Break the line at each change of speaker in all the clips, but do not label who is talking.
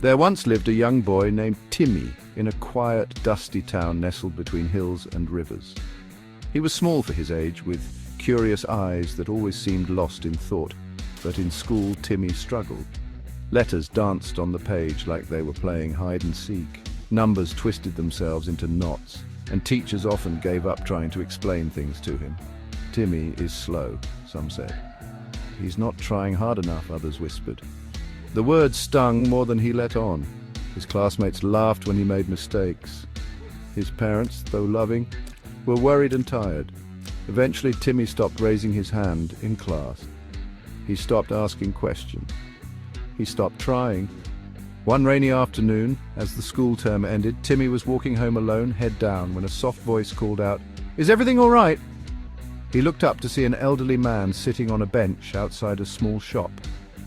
There once lived a young boy named Timi in a quiet, dusty town nestled between hills and rivers. He was small for his age, with curious eyes that always seemed lost in thought, but in school Timi struggled. Letters danced on the page like they were playing hide and seek. Numbers twisted themselves into knots, and teachers often gave up trying to explain things to him. Timi is slow, some said. He's not trying hard enough, others whispered. The words stung more than he let on. His classmates laughed when he made mistakes. His parents, though loving, were worried and tired. Eventually, Timi stopped raising his hand in class. He stopped asking questions. He stopped trying. One rainy afternoon, as the school term ended, Timi was walking home alone, head down, when a soft voice called out, "Is everything all right?" He looked up to see an elderly man sitting on a bench outside a small shop.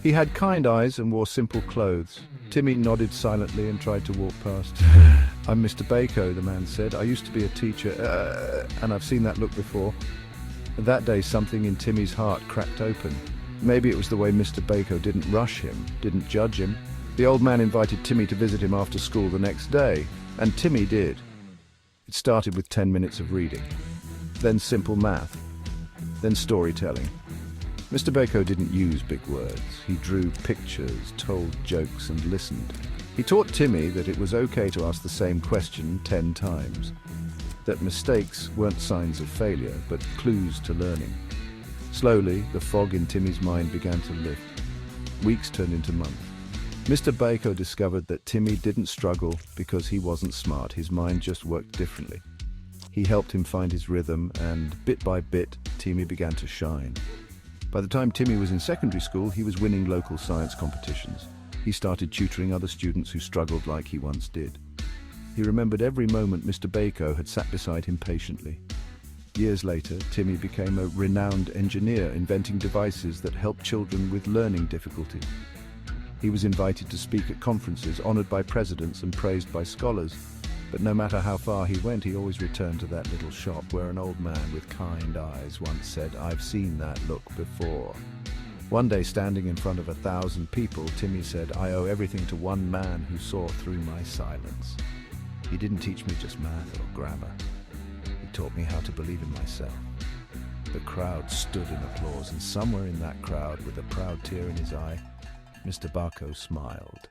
He had kind eyes and wore simple clothes. Timi nodded silently and tried to walk past. "I'm Mr. Bako," the man said. "I used to be a teacher, and I've seen that look before." That day, something in Timi's heart cracked open. Maybe it was the way Mr. Bako didn't rush him, didn't judge him. The old man invited Timi to visit him after school the next day, and Timi did. It started with 10 minutes of reading, then simple math, then storytelling. Mr. Bako didn't use big words. He drew pictures, told jokes, and listened. He taught Timi that it was okay to ask the same question 10 times, that mistakes weren't signs of failure, but clues to learning. Slowly, the fog in Timi's mind began to lift. Weeks turned into months. Mr. Bako discovered that Timi didn't struggle because he wasn't smart. His mind just worked differently. He helped him find his rhythm, and bit by bit, Timi began to shine. By the time Timi was in secondary school, he was winning local science competitions. He started tutoring other students who struggled like he once did. He remembered every moment Mr. Bako had sat beside him patiently. Years later, Timi became a renowned engineer, inventing devices that helped children with learning difficulties. He was invited to speak at conferences, honored by presidents and praised by scholars. But no matter how far he went, he always returned to that little shop where an old man with kind eyes once said, "I've seen that look before." One day, standing in front of 1,000 people, Timi said, "I owe everything to one man who saw through my silence. He didn't teach me just math or grammar. He taught me how to believe in myself." The crowd stood in applause, and somewhere in that crowd, with a proud tear in his eye, Mr. Bako smiled.